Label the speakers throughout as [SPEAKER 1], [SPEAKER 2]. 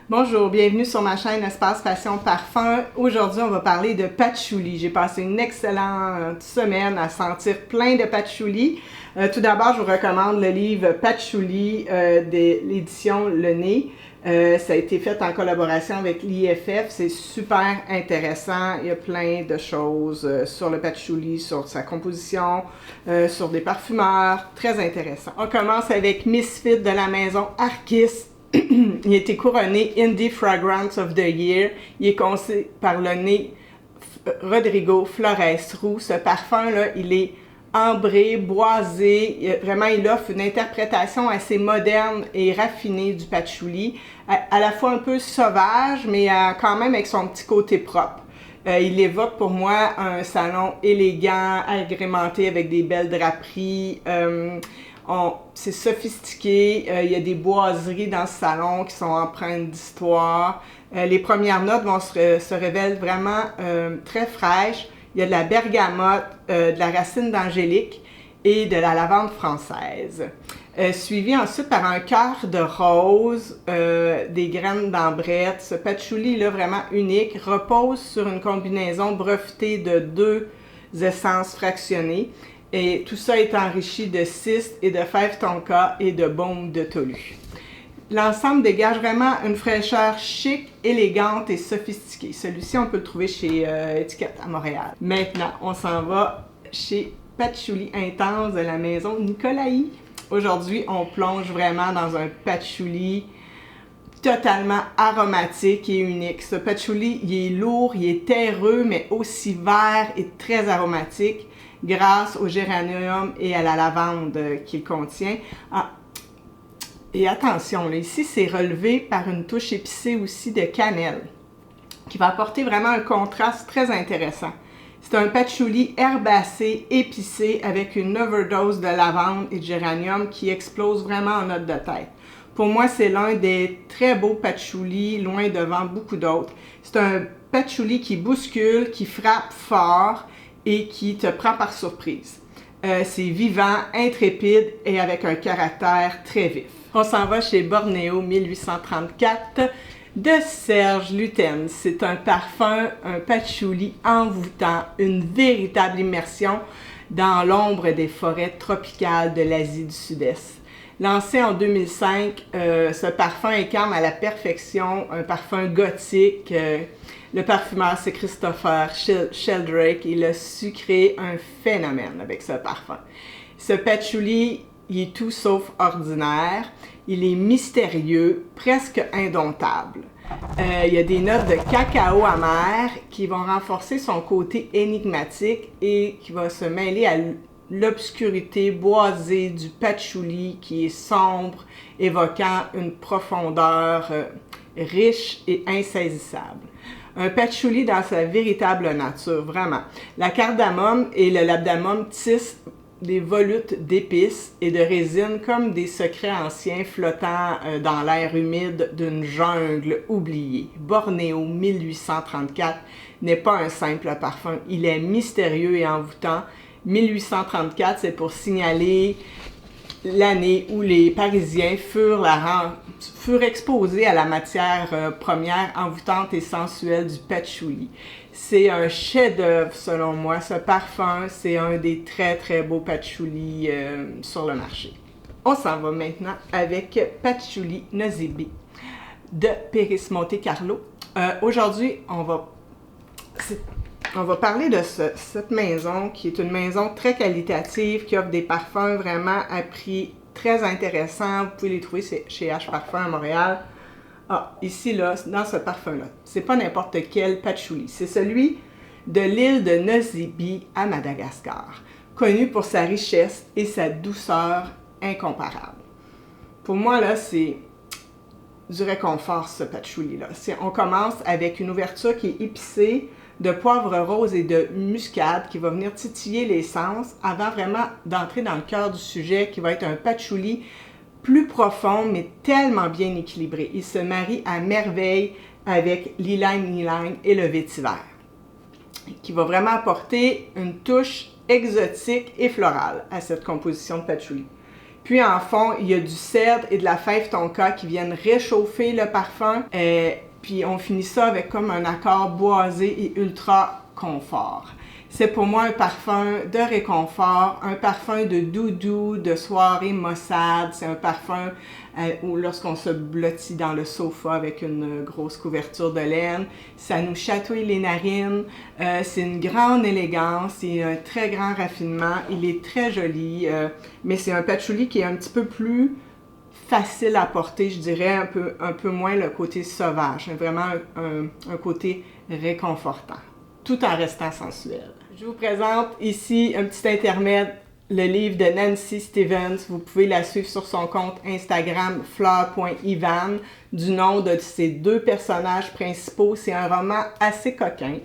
[SPEAKER 1] Bonjour, bienvenue sur ma chaîne Espace Passion Parfum. Aujourd'hui, on va parler de patchouli. J'ai passé une excellente semaine à sentir plein de patchouli. Tout d'abord, je vous recommande le livre Patchouli de l'édition Le Nez. Ça a été fait en collaboration avec l'IFF. C'est super intéressant. Il y a plein de choses sur le patchouli, sur sa composition, sur des parfumeurs. Très intéressant. On commence avec Misfit de la maison Arquis. Il a été couronné Indie Fragrance of the Year. Il est conçu par le nez Rodrigo Flores Roux. Ce parfum-là, il est ambré, boisé. Vraiment, il offre une interprétation assez moderne et raffinée du patchouli. À la fois un peu sauvage, mais quand même avec son petit côté propre. Il évoque pour moi un salon élégant, agrémenté avec des belles draperies. C'est sophistiqué, il y a des boiseries dans ce salon qui sont empreintes d'histoire. Les premières notes se révèlent vraiment très fraîches. Il y a de la bergamote, de la racine d'angélique et de la lavande française. Suivi ensuite par un cœur de rose, des graines d'ambrette. Ce patchouli là vraiment unique repose sur une combinaison brevetée de 2 essences fractionnées. Et tout ça est enrichi de cyste et de fèves tonka et de baume de tolu. L'ensemble dégage vraiment une fraîcheur chic, élégante et sophistiquée. Celui-ci, on peut le trouver chez Étiquette à Montréal. Maintenant, on s'en va chez Patchouli Intense de la maison Nicolaï. Aujourd'hui, on plonge vraiment dans un patchouli totalement aromatique et unique. Ce patchouli, il est lourd, il est terreux, mais aussi vert et très aromatique grâce au géranium et à la lavande qu'il contient. Et attention, là, ici, c'est relevé par une touche épicée aussi de cannelle qui va apporter vraiment un contraste très intéressant. C'est un patchouli herbacé, épicé, avec une overdose de lavande et de géranium qui explose vraiment en note de tête. Pour moi, c'est l'un des très beaux patchoulis, loin devant beaucoup d'autres. C'est un patchouli qui bouscule, qui frappe fort et qui te prend par surprise. C'est vivant, intrépide et avec un caractère très vif. On s'en va chez Bornéo 1834 de Serge Lutens. C'est un parfum, un patchouli envoûtant, une véritable immersion dans l'ombre des forêts tropicales de l'Asie du Sud-Est. Lancé en 2005, ce parfum incarne à la perfection un parfum gothique. Le parfumeur, c'est Christopher Sheldrake. Il a su créer un phénomène avec ce parfum. Ce patchouli, il est tout sauf ordinaire. Il est mystérieux, presque indomptable. Il y a des notes de cacao amer qui vont renforcer son côté énigmatique et qui va se mêler à l'obscurité boisée du patchouli qui est sombre, évoquant une profondeur riche et insaisissable. Un patchouli dans sa véritable nature, vraiment. La cardamome et le labdamum tissent des volutes d'épices et de résine comme des secrets anciens flottant dans l'air humide d'une jungle oubliée. Bornéo 1834 n'est pas un simple parfum, il est mystérieux et envoûtant. 1834, c'est pour signaler l'année où les Parisiens furent exposés à la matière première envoûtante et sensuelle du patchouli. C'est un chef-d'œuvre selon moi. Ce parfum, c'est un des très très beaux patchoulis sur le marché. On s'en va maintenant avec Patchouli Nozebe de Péris Monte Carlo. Aujourd'hui, on va parler de cette maison qui est une maison très qualitative, qui offre des parfums vraiment à prix très intéressants. Vous pouvez les trouver chez H Parfum à Montréal. Ici, là, dans ce parfum-là, c'est pas n'importe quel patchouli. C'est celui de l'île de Nozebe à Madagascar, connu pour sa richesse et sa douceur incomparable. Pour moi, là, c'est du réconfort, ce patchouli-là. On commence avec une ouverture qui est épicée, de poivre rose et de muscade qui va venir titiller les sens avant vraiment d'entrer dans le cœur du sujet qui va être un patchouli plus profond mais tellement bien équilibré. Il se marie à merveille avec l'ylang-ylang et le vétiver qui va vraiment apporter une touche exotique et florale à cette composition de patchouli. Puis en fond, il y a du cèdre et de la fève tonka qui viennent réchauffer le parfum. Puis on finit ça avec comme un accord boisé et ultra confort. C'est pour moi un parfum de réconfort, un parfum de doudou, de soirée maussade. C'est un parfum où lorsqu'on se blottit dans le sofa avec une grosse couverture de laine, ça nous chatouille les narines. C'est une grande élégance et un très grand raffinement. Il est très joli, mais c'est un patchouli qui est un petit peu plus facile à porter, je dirais, un peu moins le côté sauvage. Vraiment un côté réconfortant, tout en restant sensuel. Je vous présente ici un petit intermède, le livre de Nancy Stevens. Vous pouvez la suivre sur son compte Instagram fleur.ivan du nom de ses deux personnages principaux. C'est un roman assez coquin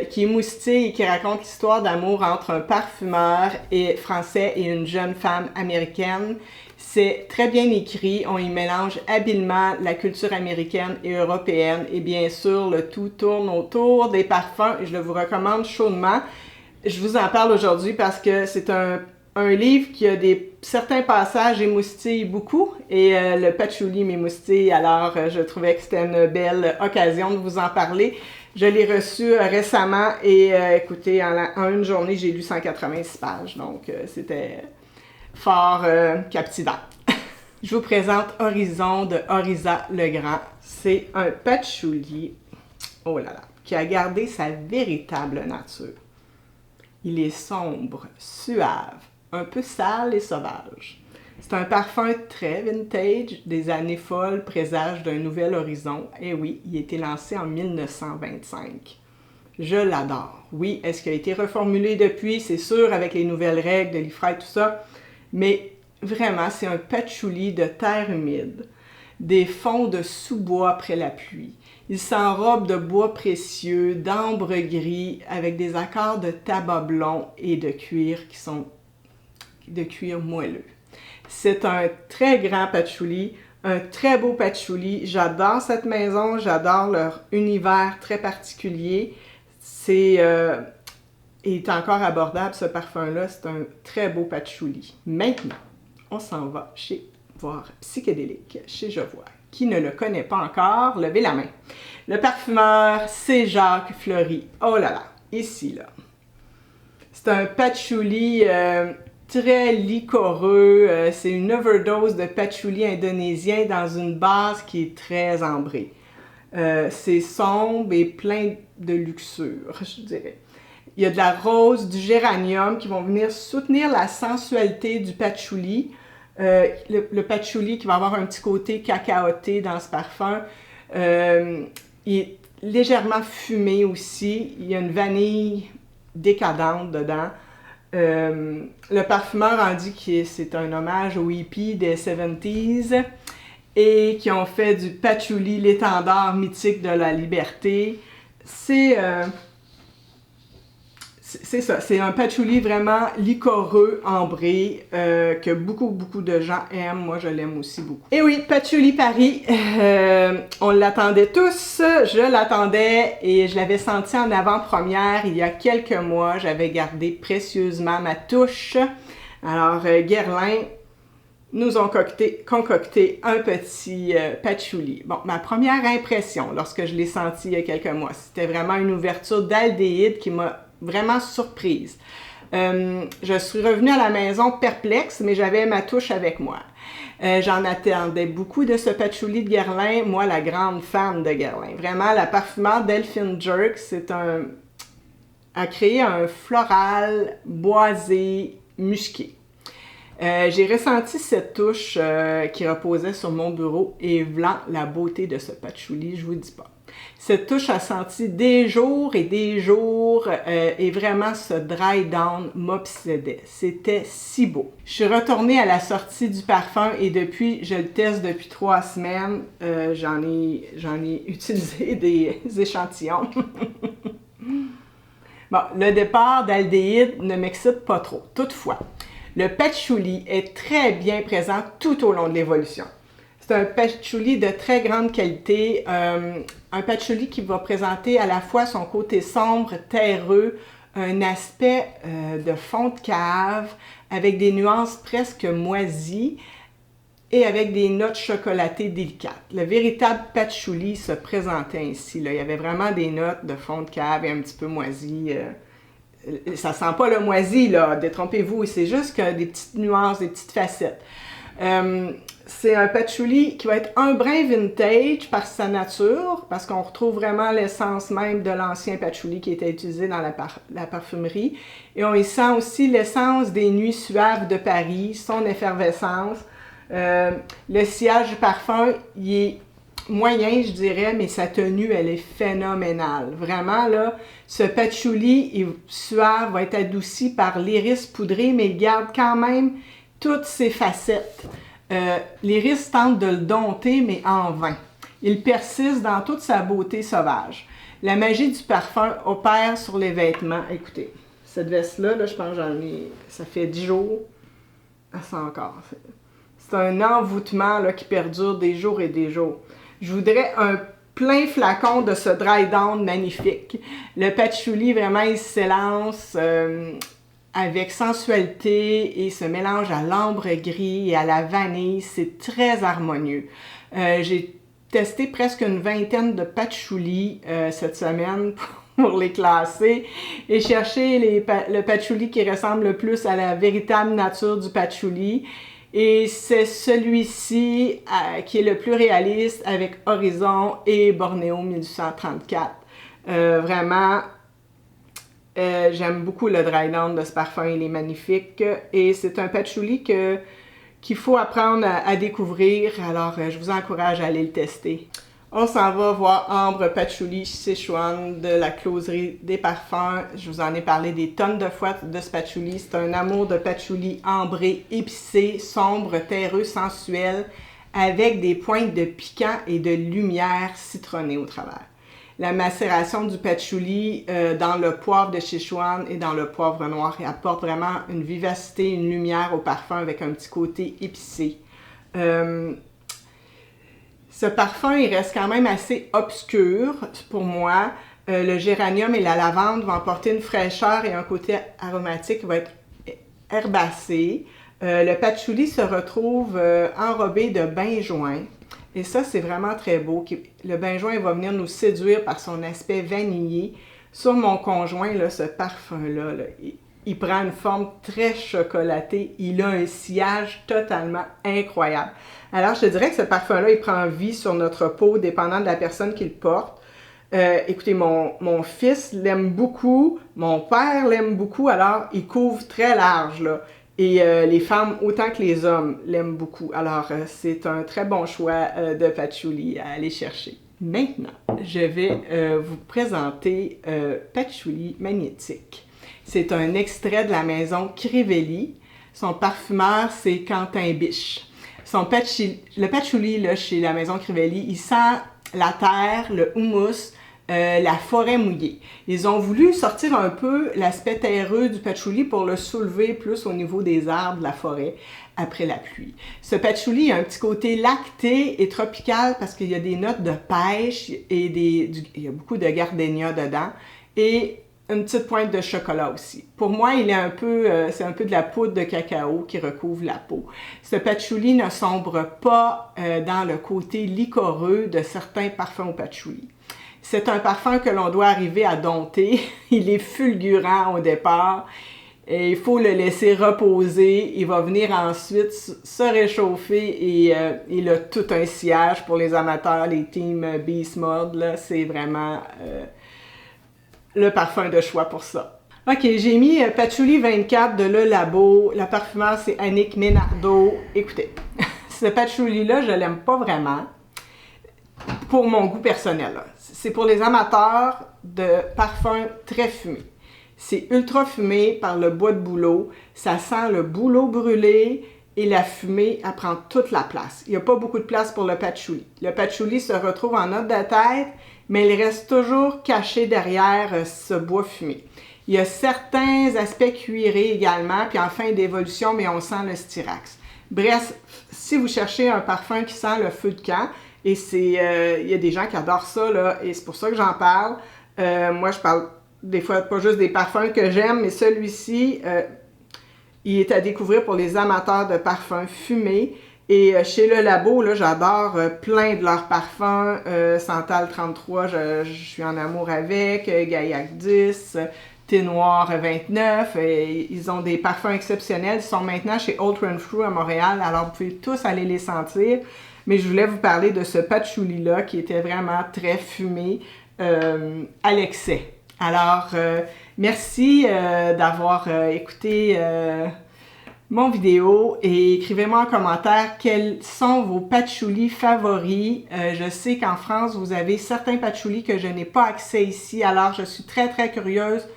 [SPEAKER 1] qui est moustille et qui raconte l'histoire d'amour entre un parfumeur français et une jeune femme américaine. C'est très bien écrit, on y mélange habilement la culture américaine et européenne et bien sûr le tout tourne autour des parfums et je le vous recommande chaudement. Je vous en parle aujourd'hui parce que c'est un livre qui a certains passages émoustille beaucoup et le patchouli m'émoustille, alors je trouvais que c'était une belle occasion de vous en parler. Je l'ai reçu récemment et écoutez, en une journée j'ai lu 186 pages, donc c'était fort captivant. Je vous présente Horizon de Orisa Legrand. C'est un patchouli, oh là là, qui a gardé sa véritable nature. Il est sombre, suave, un peu sale et sauvage. C'est un parfum très vintage, des années folles présagent d'un nouvel horizon. Et oui, il a été lancé en 1925. Je l'adore. Oui, est-ce qu'il a été reformulé depuis? C'est sûr, avec les nouvelles règles de l'IFRA et tout ça. Mais vraiment, c'est un patchouli de terre humide, des fonds de sous-bois après la pluie. Il s'enrobe de bois précieux, d'ambre gris, avec des accords de tabac blond et de cuir qui sont de cuir moelleux. C'est un très grand patchouli, un très beau patchouli. J'adore cette maison, j'adore leur univers très particulier. Il est encore abordable, ce parfum-là. C'est un très beau patchouli. Maintenant, on s'en va voir Psychédélique, chez Jovois. Qui ne le connaît pas encore, levez la main. Le parfumeur, c'est Jacques Fleury. Oh là là, ici, là. C'est un patchouli très liquoreux. C'est une overdose de patchouli indonésien dans une base qui est très ambrée. C'est sombre et plein de luxure, je dirais. Il y a de la rose, du géranium qui vont venir soutenir la sensualité du patchouli. Le patchouli qui va avoir un petit côté cacaoté dans ce parfum. Il est légèrement fumé aussi. Il y a une vanille décadente dedans. Le parfumeur en dit que c'est un hommage aux hippies des 70s et qui ont fait du patchouli l'étendard mythique de la liberté. C'est ça, c'est un patchouli vraiment liquoreux, ambré, que beaucoup de gens aiment. Moi, je l'aime aussi beaucoup. Et oui, Patchouli Paris, on l'attendait tous, je l'attendais et je l'avais senti en avant-première il y a quelques mois. J'avais gardé précieusement ma touche. Alors, Guerlain nous ont concocté un petit patchouli. Bon, ma première impression lorsque je l'ai senti il y a quelques mois, c'était vraiment une ouverture d'aldéhyde qui m'a vraiment surprise. Je suis revenue à la maison perplexe, mais j'avais ma touche avec moi. J'en attendais beaucoup de ce patchouli de Guerlain, moi la grande fan de Guerlain. Vraiment, la parfumeur Delphine Jerk, a créé un floral boisé, musqué. J'ai ressenti cette touche qui reposait sur mon bureau et voilà la beauté de ce patchouli, je vous dis pas. Cette touche a senti des jours et des jours et vraiment ce dry down m'obsédait. C'était si beau. Je suis retournée à la sortie du parfum et depuis, je le teste depuis 3 semaines. J'en ai utilisé des échantillons. Bon, le départ d'aldéhyde ne m'excite pas trop. Toutefois, le patchouli est très bien présent tout au long de l'évolution. C'est un patchouli de très grande qualité, un patchouli qui va présenter à la fois son côté sombre, terreux, un aspect de fond de cave avec des nuances presque moisies et avec des notes chocolatées délicates. Le véritable patchouli se présentait ainsi, là. Il y avait vraiment des notes de fond de cave et un petit peu moisi. Ça sent pas le moisi, là, détrompez-vous, c'est juste que des petites nuances, des petites facettes. C'est un patchouli qui va être un brin vintage par sa nature, parce qu'on retrouve vraiment l'essence même de l'ancien patchouli qui était utilisé dans la parfumerie. Et on y sent aussi l'essence des nuits suaves de Paris, son effervescence. Le sillage du parfum, il est moyen, je dirais, mais sa tenue, elle est phénoménale. Vraiment, là, ce patchouli suave va être adouci par l'iris poudré, mais il garde quand même toutes ses facettes. L'iris tente de le dompter, mais en vain. Il persiste dans toute sa beauté sauvage. La magie du parfum opère sur les vêtements. Écoutez, cette veste-là, là, je pense que ça fait 10 jours. Elle sent encore. C'est un envoûtement là, qui perdure des jours et des jours. Je voudrais un plein flacon de ce dry down magnifique. Le patchouli, vraiment, il s'élance avec sensualité et se mélange à l'ambre gris et à la vanille. C'est très harmonieux. J'ai testé presque une vingtaine de patchouli cette semaine pour les classer et chercher le patchouli qui ressemble le plus à la véritable nature du patchouli. Et c'est celui-ci qui est le plus réaliste avec Horizon et Bornéo 1834. Vraiment, j'aime beaucoup le dry down de ce parfum, il est magnifique. Et c'est un patchouli qu'il faut apprendre à découvrir, alors je vous encourage à aller le tester. On s'en va voir Ambre Patchouli Sichuan de la Closerie des Parfums. Je vous en ai parlé des tonnes de fois de ce patchouli. C'est un amour de patchouli ambré, épicé, sombre, terreux, sensuel, avec des pointes de piquant et de lumière citronnée au travers. La macération du patchouli dans le poivre de Sichuan et dans le poivre noir apporte vraiment une vivacité, une lumière au parfum avec un petit côté épicé. Ce parfum, il reste quand même assez obscur pour moi. Le géranium et la lavande vont apporter une fraîcheur et un côté aromatique qui va être herbacé. Le patchouli se retrouve enrobé de benjoin. Et ça, c'est vraiment très beau. Le benjoin va venir nous séduire par son aspect vanillé. Sur mon conjoint, là, ce parfum-là, là, il prend une forme très chocolatée. Il a un sillage totalement incroyable. Alors, je te dirais que ce parfum-là, il prend vie sur notre peau, dépendant de la personne qui le porte. Écoutez, mon fils l'aime beaucoup, mon père l'aime beaucoup, alors il couvre très large, là. Et les femmes, autant que les hommes, l'aiment beaucoup. Alors, c'est un très bon choix de patchouli à aller chercher. Maintenant, je vais vous présenter Patchouli Magnétique. C'est un extrait de la maison Crivelli. Son parfumeur, c'est Quentin Biche. Le patchouli là, chez la maison Crivelli, il sent la terre, le houmous, la forêt mouillée. Ils ont voulu sortir un peu l'aspect terreux du patchouli pour le soulever plus au niveau des arbres de la forêt après la pluie. Ce patchouli a un petit côté lacté et tropical parce qu'il y a des notes de pêche et il y a beaucoup de gardénia dedans et une petite pointe de chocolat aussi. Pour moi, c'est un peu de la poudre de cacao qui recouvre la peau. Ce patchouli ne sombre pas dans le côté liquoreux de certains parfums au patchouli. C'est un parfum que l'on doit arriver à dompter. Il est fulgurant au départ et il faut le laisser reposer. Il va venir ensuite se réchauffer et il a tout un sillage pour les amateurs, les teams Beast Mode. Là, c'est vraiment le parfum de choix pour ça. Ok, j'ai mis Patchouli 24 de Le Labo. La parfumeur, c'est Annick Ménardeau. Écoutez, ce patchouli-là, je l'aime pas vraiment pour mon goût personnel. C'est pour les amateurs de parfums très fumés. C'est ultra fumé par le bois de bouleau. Ça sent le bouleau brûlé et la fumée, elle prend toute la place. Il n'y a pas beaucoup de place pour le patchouli. Le patchouli se retrouve en note de tête, mais il reste toujours caché derrière ce bois fumé. Il y a certains aspects cuirés également, puis en fin d'évolution, mais on sent le styrax. Bref, si vous cherchez un parfum qui sent le feu de camp, et il y a des gens qui adorent ça, là, et c'est pour ça que j'en parle. Moi, je parle des fois pas juste des parfums que j'aime, mais celui-ci, Il est à découvrir pour les amateurs de parfums fumés. Et chez Le Labo, là, j'adore plein de leurs parfums. Santal 33, je suis en amour avec. Gaillac 10, Thé Noir 29. Ils ont des parfums exceptionnels. Ils sont maintenant chez Old Run Through à Montréal. Alors, vous pouvez tous aller les sentir. Mais je voulais vous parler de ce patchouli-là qui était vraiment très fumé à l'excès. Alors, merci d'avoir écouté mon vidéo et écrivez-moi en commentaire quels sont vos patchoulis favoris. Je sais qu'en France, vous avez certains patchoulis que je n'ai pas accès ici, alors je suis très très curieuse.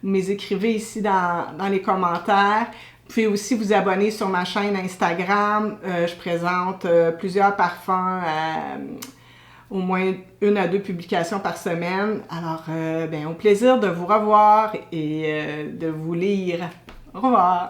[SPEAKER 1] Vous me les écrivez ici dans les commentaires. Vous pouvez aussi vous abonner sur ma chaîne Instagram. Je présente plusieurs parfums, au moins 1 à 2 publications par semaine. Alors, au plaisir de vous revoir et de vous lire. Au revoir!